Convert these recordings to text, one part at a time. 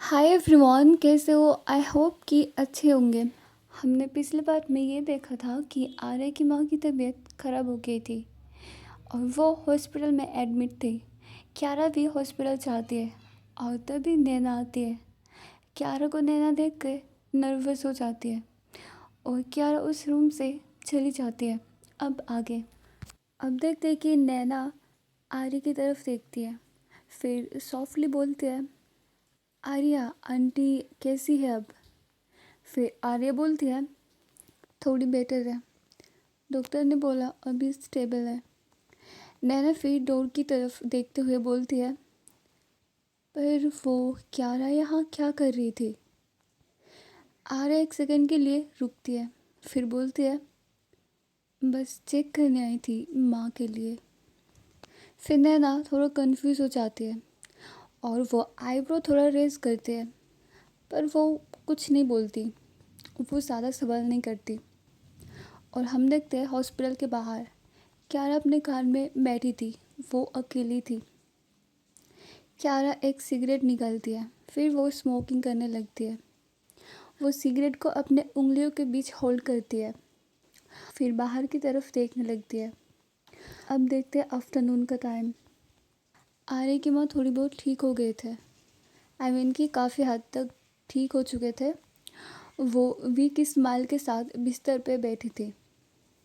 Hi everyone, कैसे हो? I hope कि अच्छे होंगे। हमने पिछले बार में ये देखा था कि आर्य की माँ की तबीयत ख़राब हो गई थी और वो हॉस्पिटल में एडमिट थी। क्यारा भी हॉस्पिटल जाती है और तभी नैना आती है। क्यारा को नैना देख कर नर्वस हो जाती है और क्यारा उस रूम से चली जाती है। अब आगे अब देखते हैं कि नैना आर्य की तरफ देखती है, फिर सॉफ्टली बोलती है, आर्या आंटी कैसी है अब? फिर आर्या बोलती है, थोड़ी बेटर है, डॉक्टर ने बोला अभी स्टेबल है। नैना फिर डोर की तरफ देखते हुए बोलती है, पर वो क्यारा यहाँ क्या कर रही थी? आर्या एक सेकंड के लिए रुकती है, फिर बोलती है, बस चेक करने आई थी माँ के लिए। फिर नैना थोड़ा कंफ्यूज हो जाती है और वो आईब्रो थोड़ा रेज करती है, पर वो कुछ नहीं बोलती, वो ज़्यादा सवाल नहीं करती। और हम देखते हैं हॉस्पिटल के बाहर क्यारा अपने कार में बैठी थी, वो अकेली थी। क्यारा एक सिगरेट निकालती है, फिर वो स्मोकिंग करने लगती है। वो सिगरेट को अपने उंगलियों के बीच होल्ड करती है, फिर बाहर की तरफ देखने लगती है। अब देखते हैं आफ्टरनून का टाइम। आर्य की माँ थोड़ी बहुत ठीक हो गए थे, आई मीन कि काफ़ी हद तक ठीक हो चुके थे। वो वीक स्माइल के साथ बिस्तर पे बैठी थी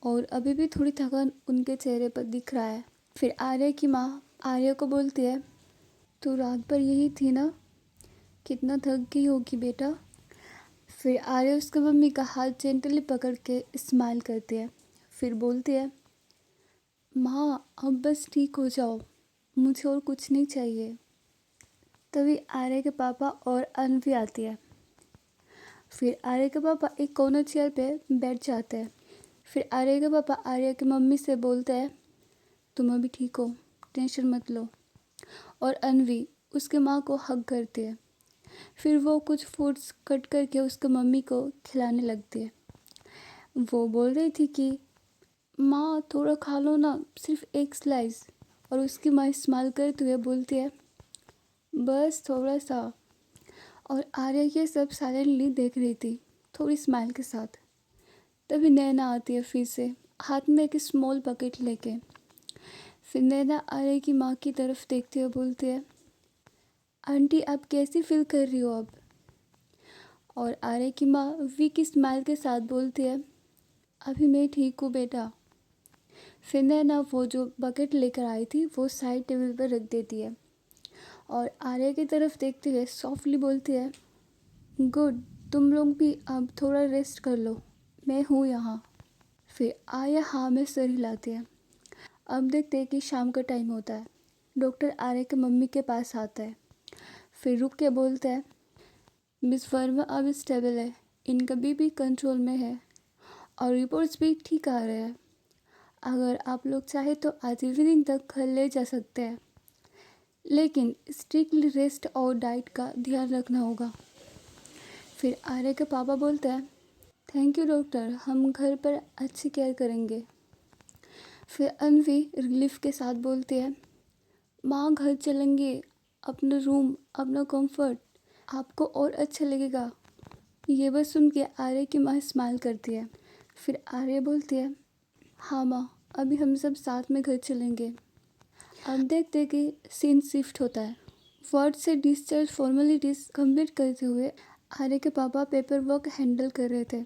और अभी भी थोड़ी थकान उनके चेहरे पर दिख रहा है। फिर आर्य की माँ आर्य को बोलती है, तू रात भर यही थी ना, कितना थक गई होगी बेटा। फिर आर्य उसके मम्मी का हाथ जेंटली पकड़ के स्माइल करती है, फिर बोलती है, माँ अब बस ठीक हो जाओ, मुझे और कुछ नहीं चाहिए। तभी आर्य के पापा और अनवी आती है। फिर आर्य के पापा एक कॉर्नर चेयर पे बैठ जाते हैं। फिर आर्य के पापा आर्य की मम्मी से बोलते हैं, तुम अभी ठीक हो, टेंशन मत लो। और अनवी उसके माँ को हग करती है। फिर वो कुछ फूड्स कट करके उसके मम्मी को खिलाने लगती है। वो बोल रही थी कि माँ थोड़ा खा लो ना, सिर्फ एक स्लाइस। और उसकी माँ इस्तेमाल करते हुए बोलती है, बस थोड़ा सा। और आर्या ये सब साइलेंटली देख रही थी, थोड़ी स्माइल के साथ। तभी नैना आती है फिर से, हाथ में एक स्मॉल बकेट लेके। फिर नैना आर्या की माँ की तरफ देखते हुए बोलती है, आंटी आप कैसी फील कर रही हो अब? और आर्य की माँ वीक स्माइल के साथ बोलती है, अभी मैं ठीक हूँ बेटा। फिर नैना वो जो बकेट लेकर आई थी वो साइड टेबल पर रख देती है और आर्य की तरफ देखते हुए सॉफ्टली बोलती है, गुड, तुम लोग भी अब थोड़ा रेस्ट कर लो, मैं हूँ यहाँ। फिर आर्य हाँ में सर हिलाती है। अब देखते हैं कि शाम का टाइम होता है। डॉक्टर आर्य के मम्मी के पास आता है, फिर रुक के बोलता है, मिस वर्मा अब स्टेबल है, इनका बीपी कंट्रोल में है और रिपोर्ट्स भी ठीक आ रहे हैं। अगर आप लोग चाहे तो आज इवनिंग तक घर ले जा सकते हैं, लेकिन स्ट्रिक्टली रेस्ट और डाइट का ध्यान रखना होगा। फिर आर्य के पापा बोलते हैं, थैंक यू डॉक्टर, हम घर पर अच्छी केयर करेंगे। फिर अनवी रिलीफ के साथ बोलती है, माँ घर चलेंगे, अपना रूम, अपना कंफर्ट, आपको और अच्छा लगेगा। ये बस सुन के आर्य की माँ स्माइल करती है। फिर आर्य बोलती है, हाँ माँ, अभी हम सब साथ में घर चलेंगे। अब देखते कि सीन शिफ्ट होता है। वार्ड से डिस्चार्ज फॉर्मेलिटीज़ कंप्लीट करते हुए आर्य के पापा पेपर वर्क हैंडल कर रहे थे।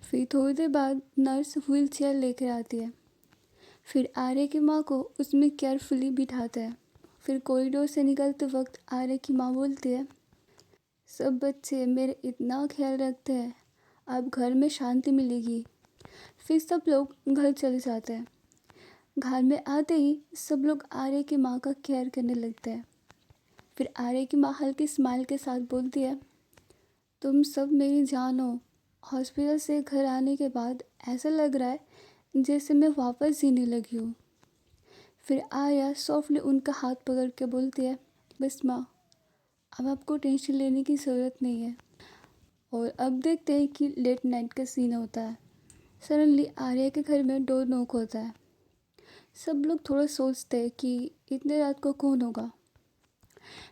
फिर थोड़ी देर बाद नर्स व्हील चेयर लेकर आती है। फिर आर्य की माँ को उसमें केयरफुली बिठाते हैं। फिर कॉरिडोर से निकलते वक्त आर्य की माँ बोलती है, सब बच्चे मेरे इतना ख्याल रखते हैं, अब घर में शांति मिलेगी। फिर सब लोग घर चले जाते हैं। घर में आते ही सब लोग आर्य की माँ का केयर करने लगते हैं। फिर आर्य की माँ हल्की स्माइल के साथ बोलती है, तुम सब मेरी जान हो। हॉस्पिटल से घर आने के बाद ऐसा लग रहा है जैसे मैं वापस जीने लगी हूँ। फिर आर्या सॉफ्टली उनका हाथ पकड़ के बोलती है, बस माँ, अब आपको टेंशन लेने की ज़रूरत नहीं है। और अब देखते हैं कि लेट नाइट का सीन होता है। सडनली आर्या के घर में डोर नॉक होता है। सब लोग थोड़ा सोचते हैं कि इतने रात को कौन होगा।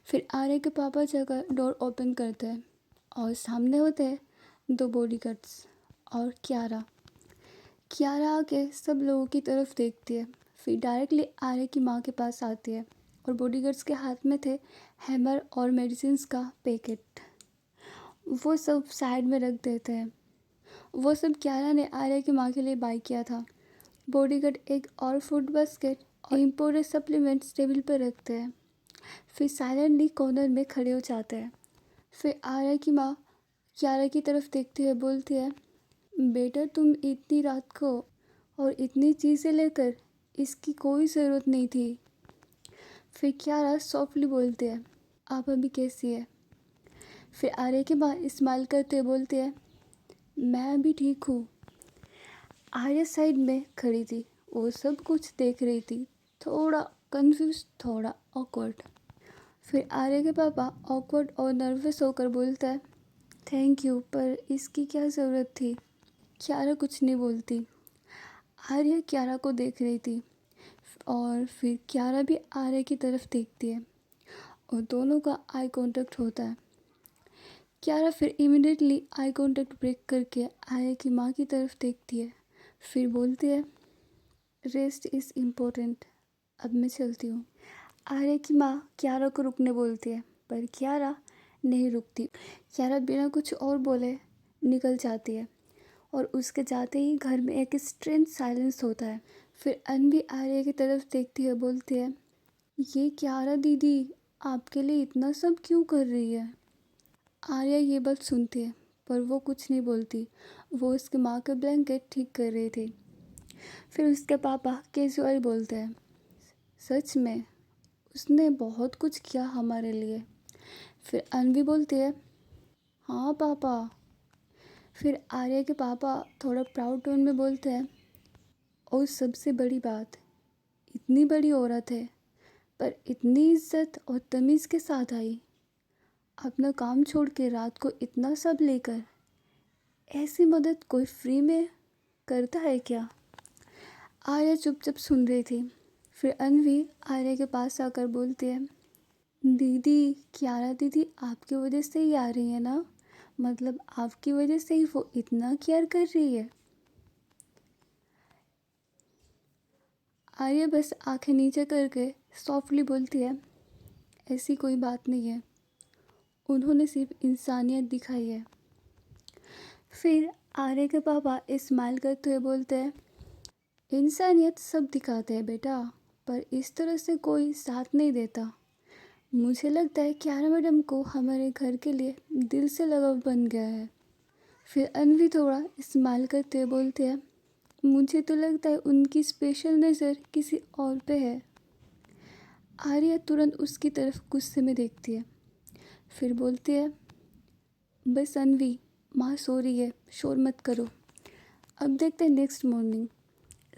फिर आर्य के पापा जाकर डोर ओपन करते हैं और सामने होते हैं 2 बॉडीगार्ड्स और क्यारा। क्यारा आके सब लोगों की तरफ देखती है, फिर डायरेक्टली आर्य की माँ के पास आती है और बॉडीगार्ड्स के हाथ में थे हैमर और मेडिसिन्स का पैकेट। वो सब साइड में रख देते हैं। वो सब क्यारा ने आर्य की माँ के लिए बाय किया था। बॉडीगार्ड एक और फूड बास्केट और इम्पोर्टेड सप्लीमेंट्स टेबल पर रखते हैं, फिर साइलेंटली कॉर्नर में खड़े हो जाते हैं। फिर आर्य की माँ क्यारा की तरफ देखती हुए बोलती है, बेटा तुम इतनी रात को और इतनी चीज़ें लेकर, इसकी कोई ज़रूरत नहीं थी। फिर क्यारा सॉफ्टली बोलती है, आप अभी कैसी है? फिर आर्य की माँ स्माइल करते हुए बोलती है, मैं अभी ठीक हूँ। आर्य साइड में खड़ी थी, वो सब कुछ देख रही थी, थोड़ा कंफ्यूज, थोड़ा ऑकवर्ड। फिर आर्य के पापा ऑकवर्ड और नर्वस होकर बोलता है, थैंक यू, पर इसकी क्या ज़रूरत थी? क्यारा कुछ नहीं बोलती। आर्य क्यारा को देख रही थी और फिर क्यारा भी आर्य की तरफ देखती है और दोनों का आई कांटेक्ट होता है। क्यारा फिर इमिडिएटली आई कांटेक्ट ब्रेक करके आर्य की माँ की तरफ देखती है, फिर बोलती है, रेस्ट इज़ इम्पोर्टेंट, अब मैं चलती हूँ। आर्य की माँ क्यारा को रुकने बोलती है, पर क्यारा नहीं रुकती। क्यारा बिना कुछ और बोले निकल जाती है और उसके जाते ही घर में एक स्ट्रेंज साइलेंस होता है। फिर अन्वी आर्य की तरफ देखती है, बोलती है, ये क्यारा दीदी आपके लिए इतना सब क्यों कर रही है? आर्या ये बात सुनती है पर वो कुछ नहीं बोलती। वो उसके माँ का ब्लैंकेट ठीक कर रही थी। फिर उसके पापा कैजुअल बोलते हैं, सच में उसने बहुत कुछ किया हमारे लिए। फिर अन्वी बोलती है, हाँ पापा। फिर आर्या के पापा थोड़ा प्राउड टोन में बोलते हैं, और सबसे बड़ी बात, इतनी बड़ी औरत है पर इतनी इज्जत और तमीज़ के साथ आई, अपना काम छोड़ के रात को इतना सब लेकर। ऐसी मदद कोई फ्री में करता है क्या? आर्या चुपचाप सुन रही थी। फिर अन्वी आर्या के पास आकर बोलती है, दीदी क्यारा दीदी आपकी वजह से ही आ रही है ना? मतलब आपकी वजह से ही वो इतना केयर कर रही है। आर्या बस आंखें नीचे करके सॉफ्टली बोलती है, ऐसी कोई बात नहीं है, उन्होंने सिर्फ इंसानियत दिखाई है। फिर आर्या के पापा स्माइल करते हुए बोलते हैं, इंसानियत सब दिखाते हैं बेटा, पर इस तरह से कोई साथ नहीं देता। मुझे लगता है क्यारा मैडम को हमारे घर के लिए दिल से लगाव बन गया है। फिर अन्वी थोड़ा स्माइल करते हुए बोलते हैं, मुझे तो लगता है उनकी स्पेशल नज़र किसी और पे है। आर्या तुरंत उसकी तरफ गुस्से में देखती है, फिर बोलती है, बस अन्वी, माँ सो रही है, शोर मत करो। अब देखते हैं नेक्स्ट मॉर्निंग।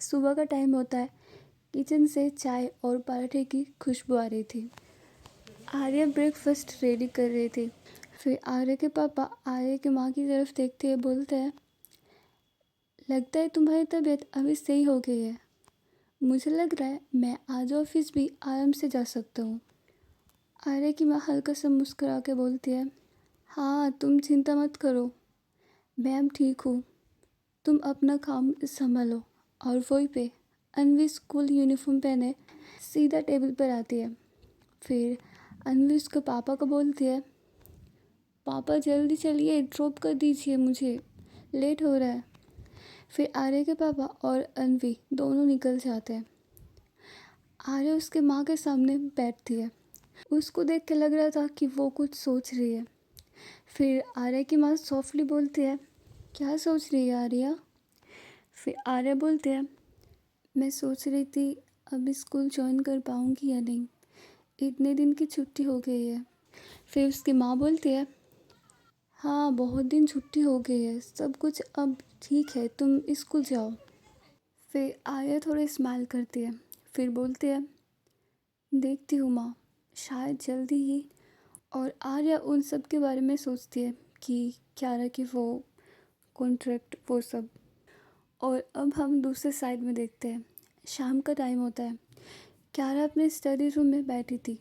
सुबह का टाइम होता है। किचन से चाय और पराठे की खुशबू आ रही थी। आर्या ब्रेकफास्ट रेडी कर रही थी। फिर आर्या के पापा आर्या की माँ की तरफ देखते हुए बोलते हैं, लगता है तुम्हारी तबीयत अभी सही हो गई है। मुझे लग रहा है मैं आज ऑफिस भी आराम से जा सकता हूँ। आर्या की माँ हल्का सा मुस्कुरा के बोलती है, हाँ तुम चिंता मत करो, मैम ठीक हूँ, तुम अपना काम संभालो। और वहीं पे अन्वी स्कूल यूनिफॉर्म पहने सीधा टेबल पर आती है। फिर अन्वी उसके पापा को बोलती है, पापा जल्दी चलिए, ड्रॉप कर दीजिए, मुझे लेट हो रहा है। फिर आर्या के पापा और अन्वी दोनों निकल जाते हैं। आर्या उसके माँ के सामने बैठती है। उसको देख के लग रहा था कि वो कुछ सोच रही है। फिर आर्या की माँ सॉफ्टली बोलती है, क्या सोच रही है आर्या? फिर आर्या बोलती है, मैं सोच रही थी अब स्कूल ज्वाइन कर पाऊँगी या नहीं, इतने दिन की छुट्टी हो गई है। फिर उसकी माँ बोलती है, हाँ बहुत दिन छुट्टी हो गई है, सब कुछ अब ठीक है, तुम स्कूल जाओ। फिर आर्या थोड़ी स्माइल करती है, फिर बोलती है, देखती हूँ माँ, शायद जल्दी ही। और आर्या उन सब के बारे में सोचती है कि क्यारा की वो कॉन्ट्रैक्ट वो सब। और अब हम दूसरे साइड में देखते हैं। शाम का टाइम होता है। क्यारा अपने स्टडी रूम में बैठी थी।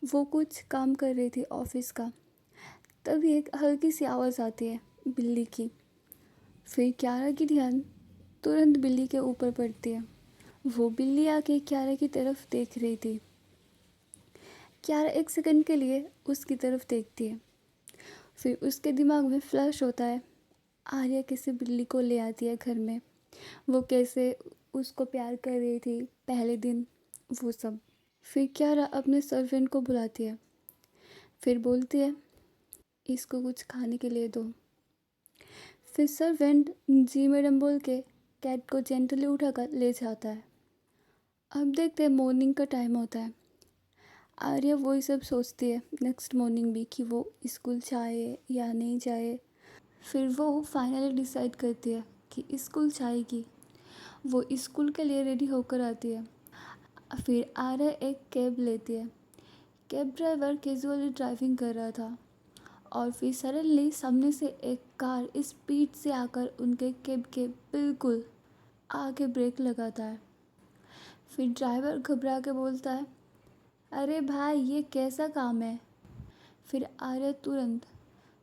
वो कुछ काम कर रही थी ऑफिस का। तभी एक हल्की सी आवाज़ आती है बिल्ली की। फिर क्यारा की ध्यान तुरंत बिल्ली के ऊपर पड़ती है। वो बिल्ली आके क्यारा की तरफ देख रही थी। क्यारा एक सेकंड के लिए उसकी तरफ देखती है। फिर उसके दिमाग में फ्लैश होता है आर्या कैसे बिल्ली को ले आती है घर में, वो कैसे उसको प्यार कर रही थी पहले दिन, वो सब। फिर क्यारा अपने सर्वेंट को बुलाती है। फिर बोलती है इसको कुछ खाने के लिए दो। फिर सर्वेंट जी मैडम बोल के कैट को जेंटली उठाकर ले जाता है। अब देखते हैं मॉर्निंग का टाइम होता है। आर्या वही सब सोचती है नेक्स्ट मॉर्निंग भी कि वो स्कूल जाए या नहीं जाए। फिर वो फाइनली डिसाइड करती है कि स्कूल जाएगी। वो स्कूल के लिए रेडी होकर आती है। फिर आर्या एक कैब लेती है। कैब ड्राइवर कैजुअली ड्राइविंग कर रहा था और फिर सडनली सामने से एक कार स्पीड से आकर उनके कैब के बिल्कुल आगे ब्रेक लगाता है। फिर ड्राइवर घबरा के बोलता है अरे भाई ये कैसा काम है। फिर आर्या तुरंत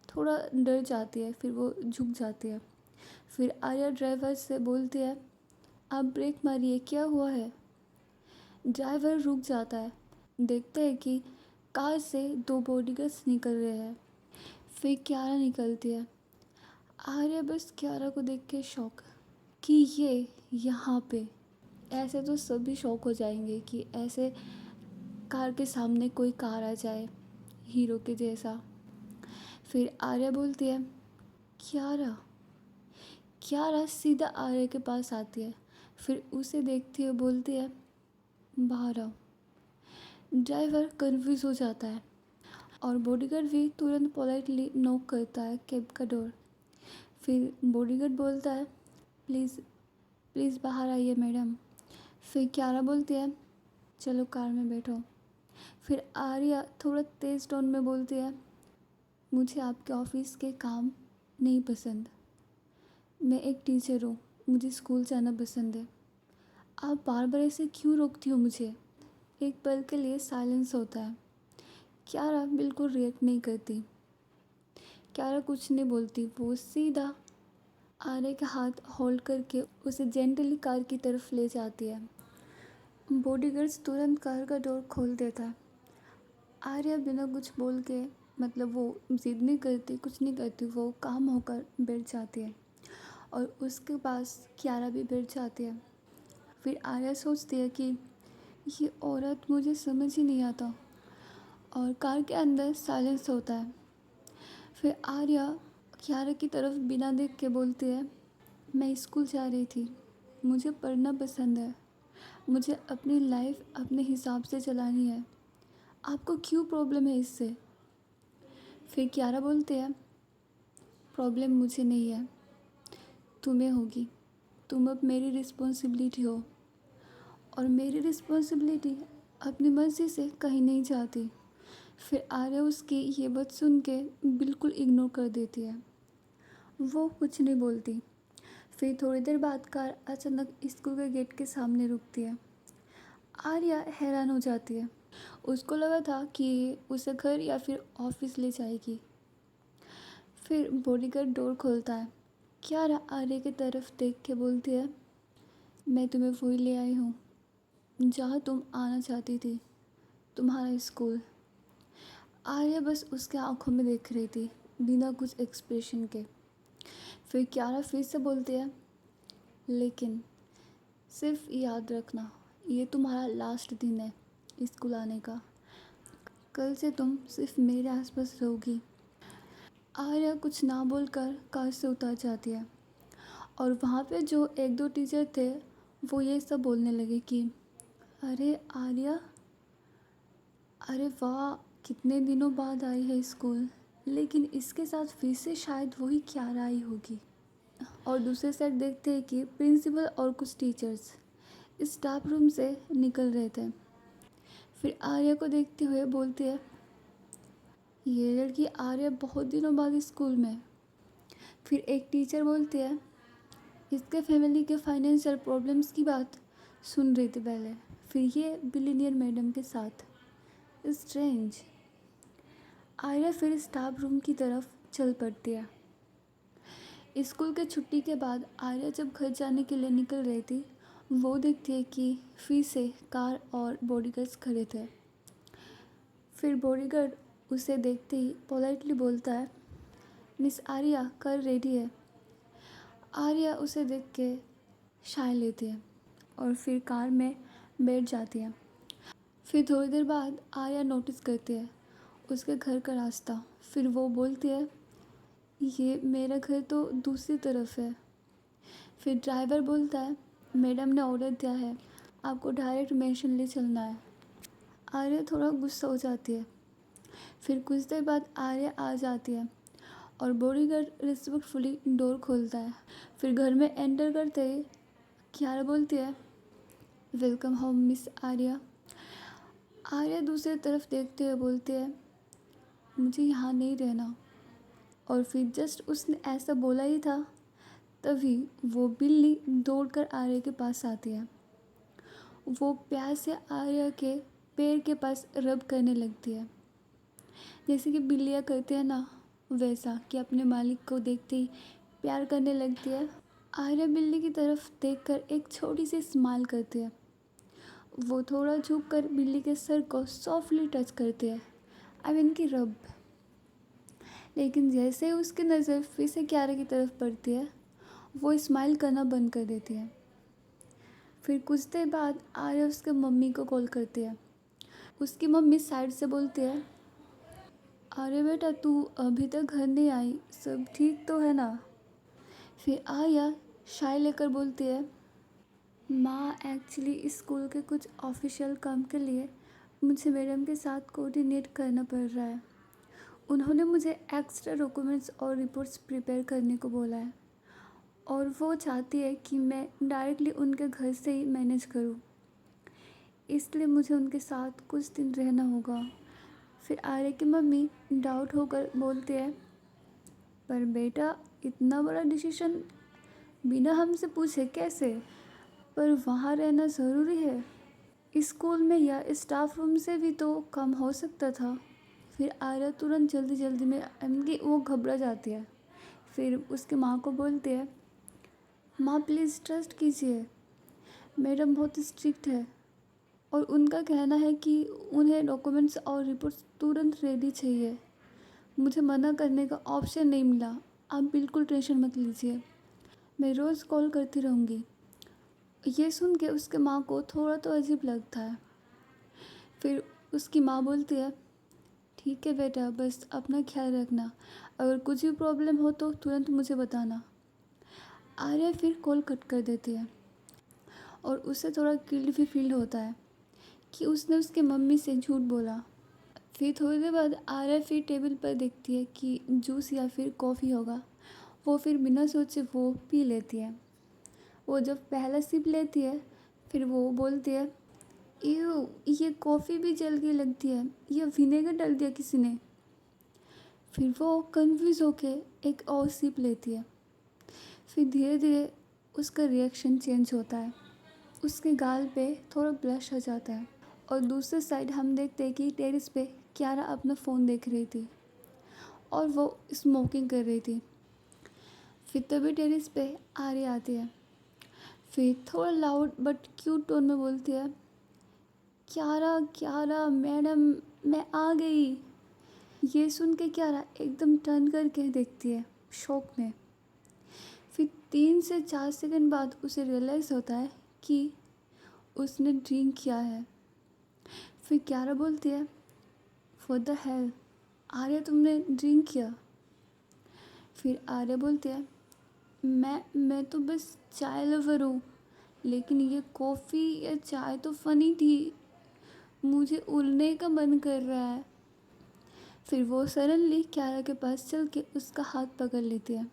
थोड़ा डर जाती है। फिर वो झुक जाती है। फिर आर्या ड्राइवर से बोलती है आप ब्रेक मारिए, क्या हुआ है। ड्राइवर रुक जाता है। देखते हैं कि कार से दो बॉडीगार्ड्स निकल रहे हैं। फिर क्यारा निकलती है। आर्या बस क्यारा को देख के शौक कि ये यहाँ पे। ऐसे तो सभी शौक हो जाएंगे कि ऐसे कार के सामने कोई कार आ जाए हीरो के जैसा। फिर आर्या बोलती है क्यारा। क्यारा सीधा आर्या के पास आती है। फिर उसे देखती हुए बोलती है बाहर आओ। ड्राइवर कन्फ्यूज़ हो जाता है और बॉडीगार्ड भी तुरंत पोलाइटली नॉक करता है कैब का डोर। फिर बॉडीगार्ड बोलता है प्लीज़ प्लीज़ बाहर आइए मैडम। फिर क्यारा बोलती है चलो कार में बैठो। फिर आर्या थोड़ा तेज़ टोन में बोलती है मुझे आपके ऑफिस के काम नहीं पसंद। मैं एक टीचर हूँ, मुझे स्कूल जाना पसंद है। आप बार बार ऐसे क्यों रोकती हो मुझे। एक पल के लिए साइलेंस होता है। क्यारा बिल्कुल रिएक्ट नहीं करती। क्यारा कुछ नहीं बोलती। वो सीधा आर्या का हाथ होल्ड करके उसे जेंटली कार की तरफ ले जाती है। बॉडीगार्ड्स तुरंत कार का डोर खोल देता है। आर्या बिना कुछ बोल के, मतलब वो जिद नहीं करती, कुछ नहीं करती, वो काम होकर बैठ जाती है और उसके पास क्यारा भी बैठ जाती है। फिर आर्या सोचती है कि ये औरत मुझे समझ ही नहीं आता। और कार के अंदर साइलेंस होता है। फिर आर्या क्यारा की तरफ बिना देख के बोलती है मैं स्कूल जा रही थी, मुझे पढ़ना पसंद है, मुझे अपनी लाइफ अपने हिसाब से चलानी है, आपको क्यों प्रॉब्लम है इससे। फिर क्यारा बोलती है प्रॉब्लम मुझे नहीं है, तुम्हें होगी, तुम अब मेरी रिस्पॉन्सिबिलिटी हो और मेरी रिस्पॉन्सिबिलिटी अपनी मर्ज़ी से कहीं नहीं जाती। फिर आर्या उसकी ये बात सुन के बिल्कुल इग्नोर कर देती है। वो कुछ नहीं बोलती। फिर थोड़ी देर बाद कार अचानक स्कूल के गेट के सामने रुकती है। आर्या हैरान हो जाती है। उसको लगा था कि उसे घर या फिर ऑफिस ले जाएगी। फिर बॉडीगार्ड डोर खोलता है। क्यारा आर्या की तरफ देख के बोलती है मैं तुम्हें वही ले आई हूँ जहाँ तुम आना चाहती थी, तुम्हारा स्कूल। आर्या बस उसके आंखों में देख रही थी बिना कुछ एक्सप्रेशन के। फिर क्यारा फिर से बोलती है लेकिन सिर्फ याद रखना ये तुम्हारा लास्ट दिन है स्कूल आने का, कल से तुम सिर्फ मेरे आसपास रहोगी। आर्या कुछ ना बोलकर कार से उतर जाती है और वहाँ पे जो एक दो टीचर थे वो ये सब बोलने लगे कि अरे आर्या, अरे वाह कितने दिनों बाद आई है स्कूल, लेकिन इसके साथ फिर से शायद वही क्यारा आई होगी। और दूसरे साइड देखते हैं कि प्रिंसिपल और कुछ टीचर्स स्टाफ रूम से निकल रहे थे। फिर आर्या को देखते हुए बोलती है ये लड़की आर्या बहुत दिनों बाद स्कूल में। फिर एक टीचर बोलती है इसके फैमिली के फाइनेंशियल प्रॉब्लम्स की बात सुन रही थी पहले, फिर ये बिलीनियर मैडम के साथ स्ट्रेंज। आर्या फिर स्टाफ रूम की तरफ चल पड़ती है। स्कूल के छुट्टी के बाद आर्या जब घर जाने के लिए निकल रही थी, वो देखती है कि फिर से कार और बॉडीगार्ड्स खड़े थे। फिर बॉडीगार्ड उसे देखते ही पोलाइटली बोलता है, मिस आर्या कार रेडी है। आर्या उसे देख के शाय लेती है और फिर कार में बैठ जाती है। फिर थोड़ी देर बाद आर्या नोटिस करती है उसके घर का रास्ता। फिर वो बोलती है, ये मेरा घर तो दूसरी तरफ है। फिर ड्राइवर बोलता है, मैडम ने ऑर्डर दिया है, आपको डायरेक्ट मेंशन ले चलना है। आर्या थोड़ा गुस्सा हो जाती है। फिर कुछ देर बाद आर्या आ जाती है और बॉडीगार्ड रिस्पेक्टफुली डोर खोलता है। फिर घर में एंटर करते ही कियारा बोलती है, welcome home miss Arya. Arya दूसरी तरफ देखते हुए बोलती है, मुझे यहाँ नहीं रहना। और फिर जस्ट उसने ऐसा बोला ही था, तभी वो बिल्ली दौड़कर आर्या के पास आती है। वो प्यार से आर्या के पैर के पास रब करने लगती है, जैसे कि बिल्लियाँ करती है ना, वैसा कि अपने मालिक को देखते ही प्यार करने लगती है। आर्या बिल्ली की तरफ देखकर एक छोटी सी स्माइल करती है। वो थोड़ा झुककर बिल्ली के सर को सॉफ्टली टच करती है, आई मीन की रब। लेकिन जैसे ही उसकी नज़र फिर से कियारा की तरफ पड़ती है, वो स्माइल करना बंद कर देती है। फिर कुछ देर बाद आर्या उसके मम्मी को कॉल करती है। उसकी मम्मी साइड से बोलती है, अरे बेटा तू अभी तक घर नहीं आई, सब ठीक तो है ना। फिर आर्या शाय लेकर बोलती है, माँ एक्चुअली स्कूल के कुछ ऑफिशियल काम के लिए मुझे मैडम के साथ कोऑर्डिनेट करना पड़ रहा है। उन्होंने मुझे एक्स्ट्रा डॉक्यूमेंट्स और रिपोर्ट्स प्रिपेयर करने को बोला है और वो चाहती है कि मैं डायरेक्टली उनके घर से ही मैनेज करूं, इसलिए मुझे उनके साथ कुछ दिन रहना होगा। फिर आर्या की मम्मी डाउट होकर बोलती है, पर बेटा इतना बड़ा डिसीजन बिना हमसे पूछे कैसे? पर वहाँ रहना ज़रूरी है, स्कूल में या स्टाफ रूम से भी तो कम हो सकता था। फिर आर्या तुरंत जल्दी जल्दी में कि वो घबरा जाती है। फिर उसके माँ को बोलती है, माँ प्लीज़ ट्रस्ट कीजिए, मैडम बहुत स्ट्रिक्ट है और उनका कहना है कि उन्हें डॉक्यूमेंट्स और रिपोर्ट्स तुरंत रेडी चाहिए। मुझे मना करने का ऑप्शन नहीं मिला, आप बिल्कुल टेंशन मत लीजिए, मैं रोज़ कॉल करती रहूँगी। ये सुन के उसके माँ को थोड़ा तो अजीब लगता है। फिर उसकी माँ बोलती है, ठीक है बेटा, बस अपना ख्याल रखना, अगर कुछ भी प्रॉब्लम हो तो तुरंत मुझे बताना। आर्या फिर कॉल कट कर देती है और उसे थोड़ा गिल्ट भी फील होता है कि उसने उसके मम्मी से झूठ बोला। फिर थोड़ी देर बाद आर्या फिर टेबल पर देखती है कि जूस या फिर कॉफ़ी होगा। वो फिर बिना सोचे वो पी लेती है। वो जब पहला सिप लेती है, फिर वो बोलती है, यूँ ये कॉफ़ी भी जल के लगती है, ये विनेगर डाल दिया किसी ने। फिर वो कंफ्यूज होके एक और सिप लेती है। फिर धीरे धीरे उसका रिएक्शन चेंज होता है, उसके गाल पे थोड़ा ब्लश आ जाता है और दूसरे साइड हम देखते हैं कि टेरेस पे कियारा अपना फ़ोन देख रही थी और वो स्मोकिंग कर रही थी। फिर तभी टेरेस पे आर्या आती है। फिर थोड़ा लाउड बट क्यूट टोन में बोलती है, कियारा कियारा मैडम मैं आ गई। ये सुन के कियारा एकदम टर्न करके देखती है शॉक में। फिर 3 से 4 सेकंड बाद उसे रियलाइज़ होता है कि उसने ड्रिंक किया है। फिर कियारा बोलती है, व्हाट द हेल आर्या तुमने ड्रिंक किया? फिर आर्या बोलती है, मैं तो बस चाय लवर हूँ, लेकिन ये कॉफ़ी या चाय तो फ़नी थी, मुझे उड़ने का मन कर रहा है। फिर वो सडनली कियारा के पास चल के उसका हाथ पकड़ लेती है।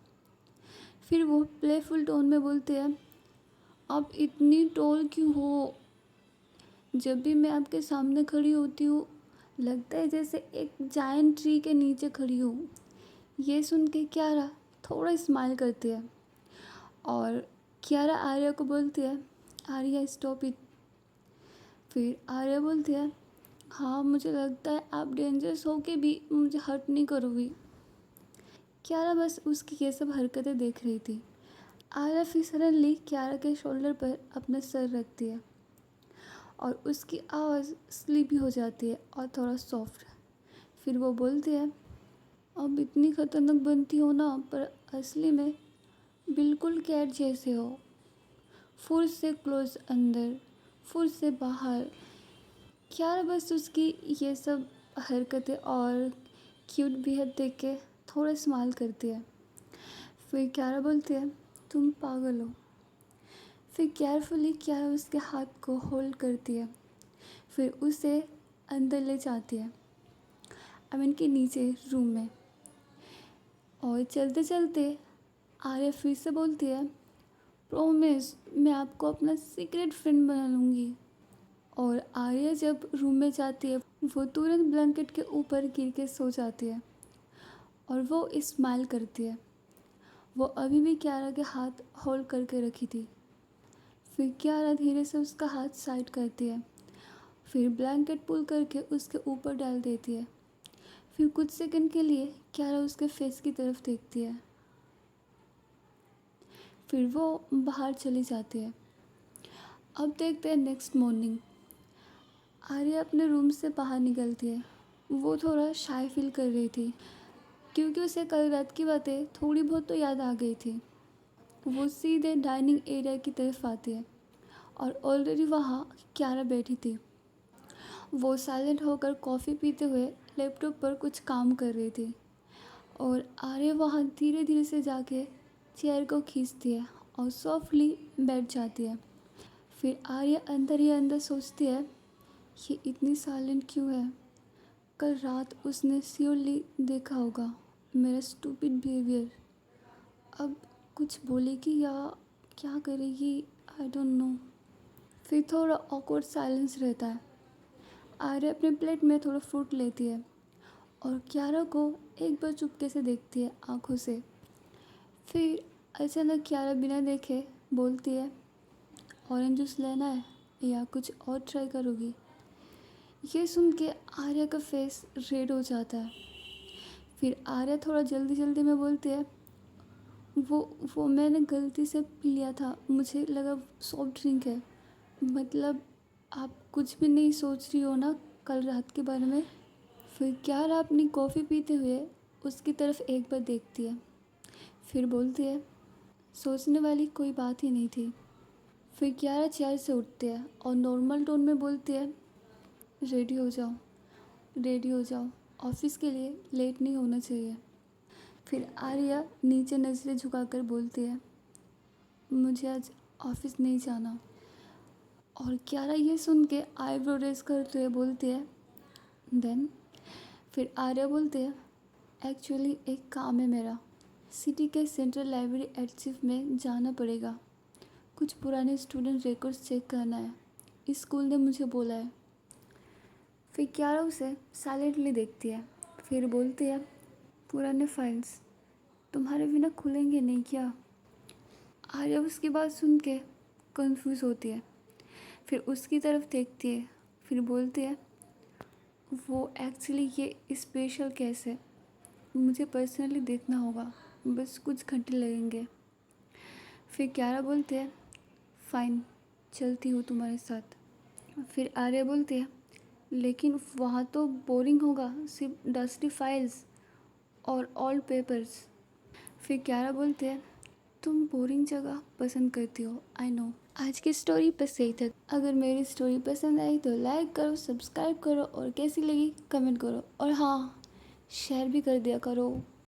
फिर वो प्लेफुल टोन में बोलती है, आप इतनी टॉल क्यों हो? जब भी मैं आपके सामने खड़ी होती हूँ लगता है जैसे एक जायंट ट्री के नीचे खड़ी हूँ। ये सुन के कियारा थोड़ा स्माइल करती है और कियारा आर्या को बोलती है, आर्या स्टॉप इट। फिर आर्या बोलती है, हाँ, मुझे लगता है आप डेंजरस हो के भी मुझे हर्ट नहीं करोगी। क्यारा बस उसकी ये सब हरकतें देख रही थी। आर्या फिर सडनली क्यारा के शोल्डर पर अपना सर रखती है और उसकी आवाज़ स्लीपी हो जाती है और थोड़ा सॉफ्ट। फिर वो बोलती है, अब इतनी खतरनाक बनती हो ना, पर असली में बिल्कुल कैट जैसे हो। फुर से क्लोज अंदर, फुर से बाहर। क्यारा बस उसकी ये सब हरकतें और क्यूट बिहेव देख के थोड़ा स्माइल करती है। फिर क्यारा बोलती है, तुम पागल हो। फिर केयरफुली क्यारा उसके हाथ को होल्ड करती है, फिर उसे अंदर ले जाती है, आई मीन के नीचे रूम में। और चलते चलते आर्या फिर से बोलती है, प्रॉमिस मैं आपको अपना सीक्रेट फ्रेंड बना लूँगी। और आर्या जब रूम में जाती है वो तुरंत ब्लैंकेट के ऊपर गिर के सो जाती है और वो स्माइल करती है। वो अभी भी क्यारा के हाथ होल्ड करके रखी थी। फिर क्यारा धीरे से उसका हाथ साइड करती है, फिर ब्लैंकेट पुल करके उसके ऊपर डाल देती है। फिर कुछ सेकंड के लिए क्यारा उसके फेस की तरफ देखती है, फिर वो बाहर चली जाती है। अब देखते हैं नेक्स्ट मॉर्निंग। आर्या अपने रूम से बाहर निकलती है। वो थोड़ा शाय फील कर रही थी क्योंकि उसे कल रात की बातें थोड़ी बहुत तो याद आ गई थी। वो सीधे डाइनिंग एरिया की तरफ आती है और ऑलरेडी वहाँ क्यारा बैठी थी। वो साइलेंट होकर कॉफ़ी पीते हुए लैपटॉप पर कुछ काम कर रही थी और आर्या वहाँ धीरे धीरे से जाके चेयर को खींचती है और सॉफ्टली बैठ जाती है। फिर आर्या अंदर ही अंदर सोचती है, ये इतनी साइलेंट क्यों है? कल रात उसने श्योरली देखा होगा मेरा स्टूपिड बिहेवियर। अब कुछ बोलेगी या क्या करेगी, आई डोंट नो। फिर थोड़ा ऑकवर्ड साइलेंस रहता है। आर्या अपने प्लेट में थोड़ा फ्रूट लेती है और क्यारा को एक बार चुपके से देखती है आँखों से। फिर अचानक क्यारा बिना देखे बोलती है, ऑरेंज जूस लेना है या कुछ और ट्राई करोगी? ये सुन के आर्या का फेस रेड हो जाता है। फिर आर्या थोड़ा जल्दी जल्दी में बोलती है, वो मैंने गलती से पी लिया था, मुझे लगा सॉफ्ट ड्रिंक है। मतलब आप कुछ भी नहीं सोच रही हो ना कल रात के बारे में? फिर क्यारा अपनी कॉफ़ी पीते हुए उसकी तरफ एक बार देखती है, फिर बोलती है, सोचने वाली कोई बात ही नहीं थी। फिर क्यारा चेयर से उठती है और नॉर्मल टोन में बोलती है, रेडी हो जाओ, रेडी हो जाओ, ऑफिस के लिए लेट नहीं होना चाहिए। फिर आर्या नीचे नज़रें झुकाकर बोलती है, मुझे आज ऑफिस नहीं जाना। और क्यारा ये सुन के आईब्रो रेस करते हुए बोलती है, देन? फिर आर्या बोलती है, एक्चुअली एक काम है मेरा, सिटी के सेंट्रल लाइब्रेरी आर्chiव में जाना पड़ेगा, कुछ पुराने स्टूडेंट रिकॉर्ड्स चेक करना है, इस स्कूल ने मुझे बोला है। फिर क्यारा उसे साइलेंटली देखती है, फिर बोलती है, पुराने फाइल्स तुम्हारे बिना खुलेंगे नहीं क्या? आर्या उसकी बात सुन के कन्फ्यूज़ होती है, फिर उसकी तरफ देखती है, फिर बोलती है, वो एक्चुअली ये स्पेशल केस है, मुझे पर्सनली देखना होगा, बस कुछ घंटे लगेंगे। फिर क्यारा बोलती है, फ़ाइन, चलती हूँ तुम्हारे साथ। फिर आर्या बोलती है, लेकिन वहाँ तो बोरिंग होगा, सिर्फ डस्टी फाइल्स और ओल्ड पेपर्स। फिर क्यारा बोलते हैं, तुम बोरिंग जगह पसंद करती हो, आई नो। आज की स्टोरी बस यही तक। अगर मेरी स्टोरी पसंद आई तो लाइक करो, सब्सक्राइब करो और कैसी लगी कमेंट करो और हाँ, शेयर भी कर दिया करो।